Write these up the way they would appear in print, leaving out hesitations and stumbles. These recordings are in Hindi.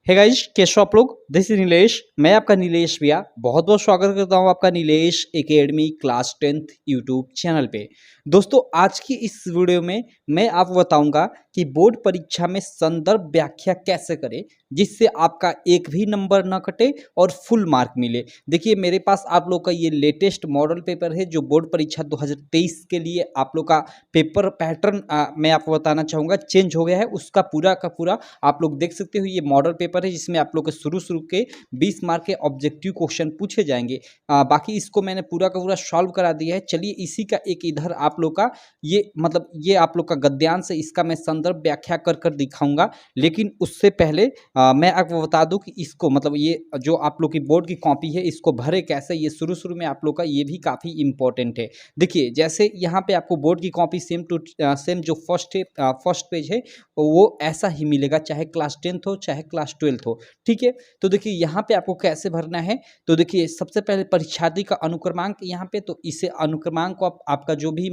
हे गाइस, कैसे हो आप लोग। This is Nilesh. मैं आपका नीलेश भैया बहुत बहुत स्वागत करता हूं आपका Nilesh academy class 10th YouTube channel पे। दोस्तों, आज की इस वीडियो में मैं आपको बताऊंगा कि बोर्ड परीक्षा में संदर्भ व्याख्या कैसे करें जिससे आपका एक भी नंबर ना कटे और फुल मार्क मिले। देखिए, मेरे पास आप लोग का ये लेटेस्ट मॉडल पेपर है जो बोर्ड परीक्षा 2023 के लिए आप लोग का पेपर पैटर्न मैं आपको बताना चाहूँगा चेंज हो गया है। उसका पूरा का पूरा आप लोग देख सकते हो। ये मॉडल पेपर है जिसमें आप लोग के शुरू के 20 मार्क के ऑब्जेक्टिव क्वेश्चन पूछे जाएंगे। बाकी इसको मैंने पूरा का पूरा सॉल्व करा दिया है। चलिए, इसी का एक इधर आप लोग का ये आप लोग का गद्यांश है, इसका मैं संदर्भ व्याख्या कर कर दिखाऊंगा। लेकिन उससे पहले मैं आपको बता दूं कि इसको ये जो आप लोग की बोर्ड की कॉपी है इसको भरे कैसे, ये शुरू में आप लोग का ये भी काफ़ी इंपॉर्टेंट है। देखिए, जैसे यहाँ पे आपको बोर्ड की कॉपी सेम जो फर्स्ट पेज है वो ऐसा ही मिलेगा, चाहे क्लास 10th हो चाहे क्लास 12th हो। ठीक है, तो देखिए यहाँ पे आपको कैसे भरना है। तो देखिए, सबसे पहले परीक्षार्थी का अनुक्रमांक यहाँ पे, तो इसे अनुक्रमांक को आपका जो भी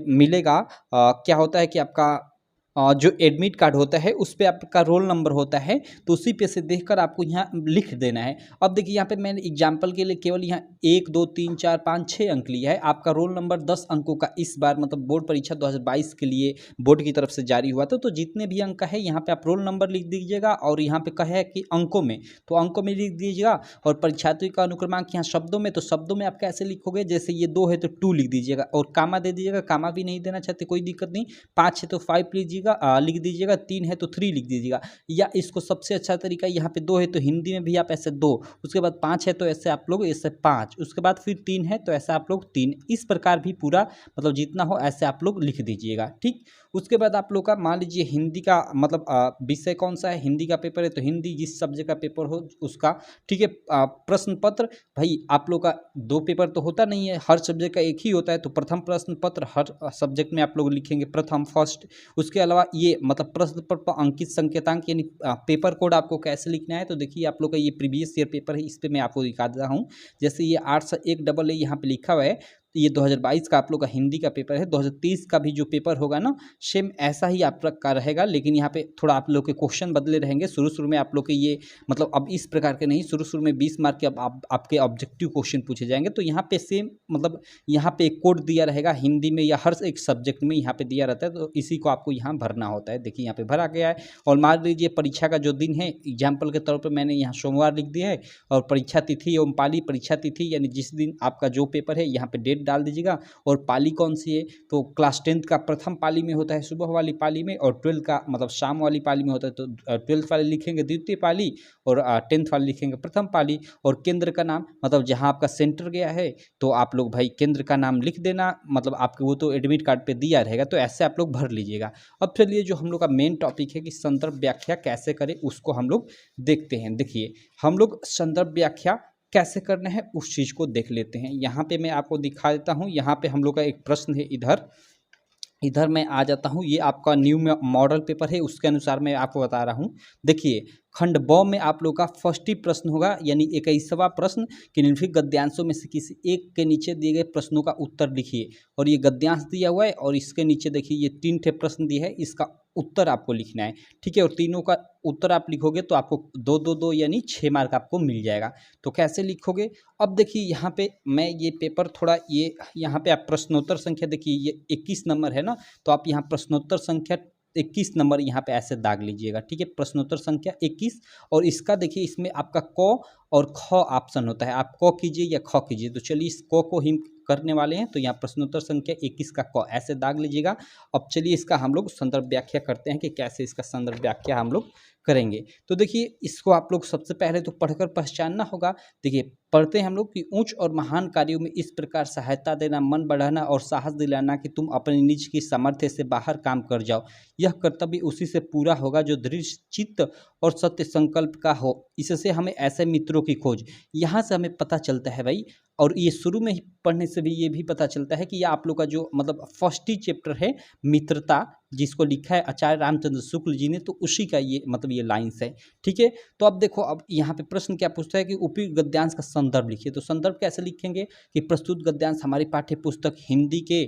मिलेगा, क्या होता है कि आपका जो एडमिट कार्ड होता है उस पे आपका रोल नंबर होता है, तो उसी पे से देखकर आपको यहाँ लिख देना है। अब देखिए, यहाँ पे मैंने एग्जाम्पल के लिए केवल यहाँ 1 2 3 4 5 6 अंक लिया है। आपका रोल नंबर 10 अंकों का इस बार बोर्ड परीक्षा 2022 के लिए बोर्ड की तरफ से जारी हुआ था। तो जितने भी अंक है यहाँ पे आप रोल नंबर लिख दीजिएगा, और यहाँ पे कहे कि अंकों में, तो अंकों में लिख दीजिएगा। और परीक्षार्थी का अनुक्रमांक यहाँ शब्दों में, तो शब्दों में आप कैसे लिखोगे, जैसे ये 2 है तो 2 लिख दीजिएगा, और कामा दे दीजिएगा। कामा भी नहीं देना चाहते कोई दिक्कत नहीं, 5 है तो 5 लिख दीजिएगा, 3 है तो 3 लिख दीजिएगा। या इसको सबसे अच्छा तरीका, यहाँ पे 2 है तो हिंदी में भी आप ऐसे 2, उसके बाद 5 है तो ऐसे आप लोग ऐसे 5, उसके बाद फिर 3 है तो ऐसे आप लोग 3, इस प्रकार भी पूरा जितना हो ऐसे आप लोग लिख दीजिएगा। ठीक, उसके बाद आप लोग का मान लीजिए हिंदी का विषय कौन सा है, हिंदी का पेपर है तो हिंदी जिस सब्जेक्ट का पेपर हो उसका। ठीक है, प्रश्न पत्र, भाई आप लोग का 2 पेपर तो होता नहीं है, हर सब्जेक्ट का एक ही होता है, तो प्रथम प्रश्न पत्र हर सब्जेक्ट में आप लोग लिखेंगे प्रथम फर्स्ट। उसके अलावा ये प्रश्न पत्र पर अंकित संकेतांक यानी पेपर कोड आपको कैसे लिखना है। तो देखिए, आप लोग का ये प्रीवियस ईयर पेपर है, इस पर मैं आपको दिखा देता हूँ। जैसे ये 801 यहाँ पे लिखा हुआ है, ये 2022 का आप लोग का हिंदी का पेपर है। 2023 का भी जो पेपर होगा ना, सेम ऐसा ही आप लोग का रहेगा, लेकिन यहाँ पे थोड़ा आप लोग के क्वेश्चन बदले रहेंगे। शुरू में आप लोग के ये अब इस प्रकार के नहीं, शुरू में 20 मार्क के आपके ऑब्जेक्टिव क्वेश्चन पूछे जाएंगे। तो यहाँ पे सेम यहाँ पे एक कोड दिया रहेगा हिंदी में, या हर एक सब्जेक्ट में यहाँ पे दिया रहता है, तो इसी को आपको यहाँ भरना होता है। देखिए, यहाँ पे भरा गया है। और मान लीजिए परीक्षा का जो दिन है, एग्जाम्पल के तौर पर मैंने यहाँ सोमवार लिख दिया है, और परीक्षा तिथि एवं पाली, परीक्षा तिथि यानी जिस दिन आपका जो पेपर है यहाँ पे डेट डाल दीजिएगा। और पाली कौन सी है, तो क्लास 10th का प्रथम पाली में होता है, सुबह वाली पाली में, और 12th का शाम वाली पाली में होता है, तो 12th वाले लिखेंगे द्वितीय पाली, और 10th वाले लिखेंगे प्रथम पाली। और केंद्र का नाम जहाँ आपका सेंटर गया है, तो आप लोग भाई केंद्र का नाम लिख देना, आपके वो तो एडमिट कार्ड पे दिया रहेगा, तो ऐसे आप लोग भर लीजिएगा। अब चलिए, जो हम लोग का मेन टॉपिक है कि संदर्भ व्याख्या कैसे करें, उसको हम लोग देखते हैं। देखिए, हम लोग संदर्भ व्याख्या कैसे करना है उस चीज़ को देख लेते हैं। यहाँ पे मैं आपको दिखा देता हूँ। यहाँ पे हम लोग का एक प्रश्न है, इधर मैं आ जाता हूँ। ये आपका न्यू मॉडल पेपर है, उसके अनुसार मैं आपको बता रहा हूँ। देखिए, खंड ब में आप लोग का फर्स्ट ही प्रश्न होगा, यानी 21वां प्रश्न कि निम्नलिखित गद्यांशों में से किसी एक के नीचे दिए गए प्रश्नों का उत्तर लिखिए। और ये गद्यांश दिया हुआ है, और इसके नीचे देखिए ये 3 ठे प्रश्न दिए हैं, इसका उत्तर आपको लिखना है। ठीक है, और तीनों का उत्तर आप लिखोगे तो आपको 2 2 2 यानी 6 मार्क आपको मिल जाएगा। तो कैसे लिखोगे, अब देखिए यहाँ पे मैं ये पेपर थोड़ा यहाँ पे आप प्रश्नोत्तर संख्या, देखिए ये 21 नंबर है ना, तो आप यहाँ प्रश्नोत्तर संख्या 21 नंबर यहाँ पे ऐसे दाग लीजिएगा। ठीक है, प्रश्नोत्तर संख्या 21। और इसका देखिए, इसमें आपका क और ख ऑप्शन होता है, आप क कीजिए या ख कीजिए। तो चलिए, इस क को ही करने वाले हैं, तो यहाँ प्रश्नोत्तर संख्या 21 का क ऐसे दाग लीजिएगा। अब चलिए, इसका हम लोग संदर्भ व्याख्या करते हैं कि कैसे इसका संदर्भ व्याख्या हम लोग करेंगे। तो देखिए, इसको आप लोग सबसे पहले तो पढ़कर पहचानना होगा। देखिए, पढ़ते हैं हम लोग कि उच्च और महान कार्यों में इस प्रकार सहायता देना, मन बढ़ाना और साहस दिलाना कि तुम अपने निज की सामर्थ्य से बाहर काम कर जाओ। यह कर्तव्य उसी से पूरा होगा जो दृढ़ चित्त और सत्य संकल्प का हो। इससे हमें ऐसे मित्रों की खोज, यहाँ से हमें पता चलता है भाई। और ये शुरू में ही पढ़ने से भी ये भी पता चलता है कि यह आप लोग का जो फर्स्ट ही चैप्टर है मित्रता, जिसको लिखा है आचार्य रामचंद्र शुक्ल जी ने, तो उसी का ये मतलब ये लाइन्स है। ठीक है, तो अब देखो, अब यहाँ पे प्रश्न क्या पूछता है कि उपयुक्त गद्यांश का संदर्भ लिखिए। तो संदर्भ कैसे लिखेंगे कि प्रस्तुत गद्यांश हमारी पाठ्य पुस्तक हिंदी के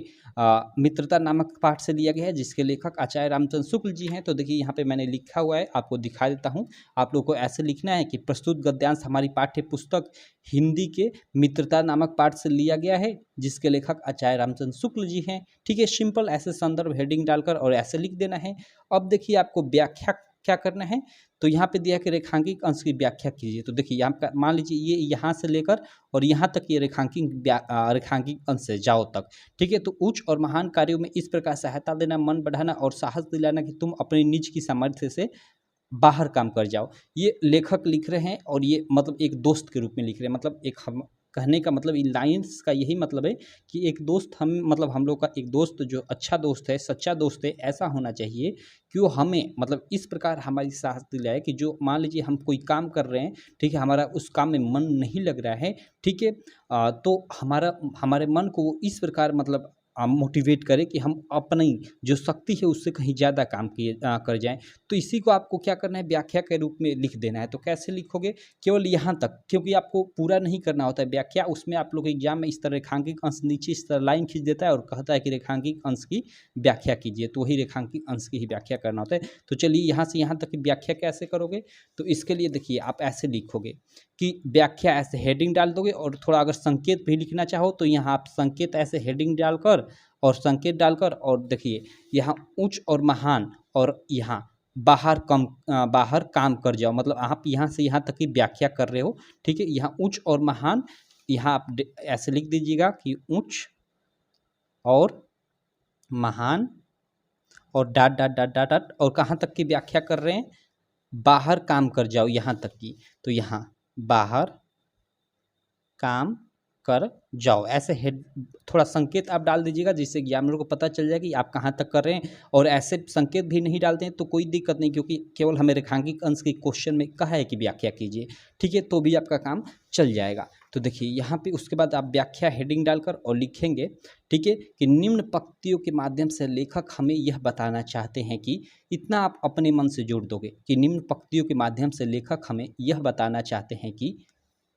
मित्रता नामक पाठ से लिया गया है, जिसके लेखक आचार्य रामचंद्र शुक्ल जी हैं। तो देखिए यहाँ पे मैंने लिखा हुआ है, आपको दिखा देता हूँ। आप लोग को ऐसे लिखना है कि प्रस्तुत गद्यांश हमारी पाठ्य पुस्तक हिंदी के मित्रता नामक पाठ से लिया गया है, जिसके लेखक आचार्य रामचंद्र शुक्ल जी हैं। ठीक है, सिंपल ऐसे संदर्भ हेडिंग डालकर और ऐसे लिख देना है। अब देखिए आपको व्याख्या क्या करना है, तो यहाँ पे दिया कि रेखांकित अंश की व्याख्या कीजिए। तो देखिए यहाँ का मान लीजिए ये यहाँ से लेकर और यहाँ तक ये रेखांकित अंश से जाओ तक। ठीक है, तो उच्च और महान कार्यों में इस प्रकार सहायता देना, मन बढ़ाना और साहस दिलाना कि तुम अपनी निज की सामर्थ्य से बाहर काम कर जाओ। ये लेखक लिख रहे हैं और ये मतलब एक दोस्त के रूप में लिख रहे हैं। मतलब एक हम कहने का मतलब इन लाइन्स का यही मतलब है कि एक दोस्त हम लोग का एक दोस्त जो अच्छा दोस्त है, सच्चा दोस्त है, ऐसा होना चाहिए कि वो हमें मतलब इस प्रकार हमारी साहस दिलाए कि जो मान लीजिए हम कोई काम कर रहे हैं, ठीक है, हमारा उस काम में मन नहीं लग रहा है, ठीक है, तो हमारे मन को वो इस प्रकार मतलब मोटिवेट करें कि हम अपनी जो शक्ति है उससे कहीं ज़्यादा काम कर जाएं। तो इसी को आपको क्या करना है, व्याख्या के रूप में लिख देना है। तो कैसे लिखोगे, केवल यहाँ तक, क्योंकि आपको पूरा नहीं करना होता है व्याख्या। उसमें आप लोग एग्जाम में इस तरह रेखांकित अंश नीचे इस तरह लाइन खींच देता है और कहता है कि रेखांकित अंश की व्याख्या कीजिए, तो वही रेखांकित अंश की ही व्याख्या करना होता है। तो चलिए यहाँ से यहाँ तक की व्याख्या कैसे करोगे, तो इसके लिए देखिए आप ऐसे लिखोगे कि व्याख्या ऐसे हेडिंग डाल दोगे और थोड़ा अगर संकेत भी लिखना चाहो तो यहाँ आप संकेत ऐसे हेडिंग डालकर और संकेत डालकर और देखिए यहाँ उच्च और महान और यहाँ बाहर काम कर जाओ। मतलब आप यहाँ से यहाँ तक की व्याख्या कर रहे हो। ठीक है, यहाँ उच्च और महान, यहाँ आप ऐसे लिख दीजिएगा कि उच्च और महान और dot dot dot dot dot और कहाँ तक की व्याख्या कर रहे हैं, बाहर काम कर जाओ यहाँ तक की। तो यहाँ बाहर काम कर जाओ, ऐसे हेड थोड़ा संकेत आप डाल दीजिएगा जिससे एग्जामिनर को पता चल जाए कि आप कहाँ तक कर रहे हैं। और ऐसे संकेत भी नहीं डालते हैं तो कोई दिक्कत नहीं, क्योंकि केवल हमें रेखांकित अंश के क्वेश्चन में कहा है कि व्याख्या कीजिए। ठीक है, तो भी आपका काम चल जाएगा। तो देखिए यहाँ पे उसके बाद आप व्याख्या हेडिंग डालकर और लिखेंगे, ठीक है, कि निम्न पंक्तियों के माध्यम से लेखक हमें यह बताना चाहते हैं कि, इतना आप अपने मन से जोड़ दोगे कि निम्न पंक्तियों के माध्यम से लेखक हमें यह बताना चाहते हैं कि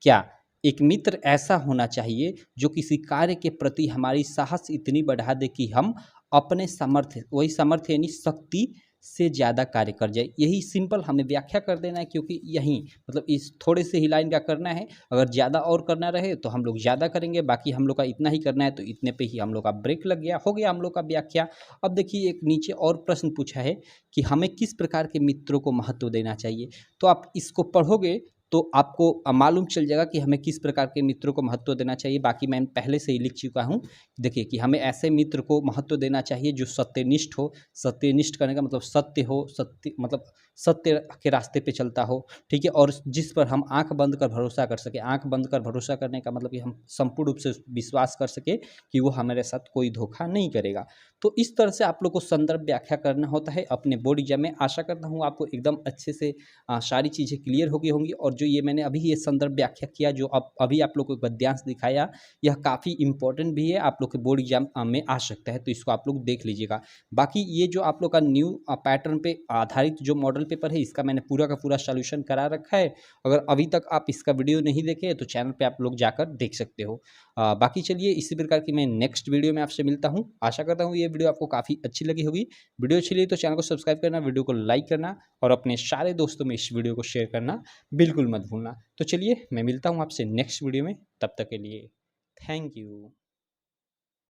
क्या एक मित्र ऐसा होना चाहिए जो किसी कार्य के प्रति हमारी साहस इतनी बढ़ा दे कि हम अपने सामर्थ्य, वही सामर्थ्य यानी शक्ति से ज़्यादा कार्य कर जाए। यही सिंपल हमें व्याख्या कर देना है, क्योंकि यही मतलब इस थोड़े से ही लाइन का करना है। अगर ज़्यादा और करना रहे तो हम लोग ज़्यादा करेंगे, बाकी हम लोग का इतना ही करना है तो इतने पे ही हम लोग का ब्रेक लग गया, हो गया हम लोग का व्याख्या। अब देखिए एक नीचे और प्रश्न पूछा है कि हमें किस प्रकार के मित्रों को महत्व देना चाहिए। तो आप इसको पढ़ोगे तो आपको मालूम चल जाएगा कि हमें किस प्रकार के मित्रों को महत्व देना चाहिए। बाकी मैं पहले से ही लिख चुका हूँ। देखिए कि हमें ऐसे मित्र को महत्व देना चाहिए जो सत्यनिष्ठ हो। सत्यनिष्ठ करने का मतलब सत्य हो, सत्य मतलब सत्य के रास्ते पे चलता हो, ठीक है, और जिस पर हम आंख बंद कर भरोसा कर सके। आंख बंद कर भरोसा करने का मतलब कि हम संपूर्ण रूप से विश्वास कर सके कि वो हमारे साथ कोई धोखा नहीं करेगा। तो इस तरह से आप लोग को संदर्भ व्याख्या करना होता है अपने बोर्ड एग्जाम में। आशा करता हूँ आपको एकदम अच्छे से सारी चीज़ें क्लियर हो गई होंगी। और जो ये मैंने अभी ये संदर्भ व्याख्या किया, जो अभी आप लोग को गद्यांश दिखाया, यह काफ़ी इंपॉर्टेंट भी है, आप लोग के बोर्ड एग्जाम में आ सकता है, तो इसको आप लोग देख लीजिएगा। बाकी ये जो आप लोग का न्यू पैटर्न पे आधारित जो मॉडल पेपर है, इसका मैंने पूरा का पूरा सॉल्यूशन करा रखा है। अगर अभी तक आप इसका वीडियो नहीं देखे तो चैनल पे आप लोग जाकर देख सकते हो। बाकी चलिए इसी प्रकार की मैं नेक्स्ट वीडियो में आपसे मिलता हूँ। आशा करता हूँ ये वीडियो आपको काफ़ी अच्छी लगी होगी। वीडियो अच्छी लगी तो चैनल को सब्सक्राइब करना, वीडियो को लाइक करना और अपने सारे दोस्तों में इस वीडियो को शेयर करना बिल्कुल मत भूलना। तो चलिए मैं मिलता हूँ आपसे नेक्स्ट वीडियो में, तब तक के लिए थैंक यू।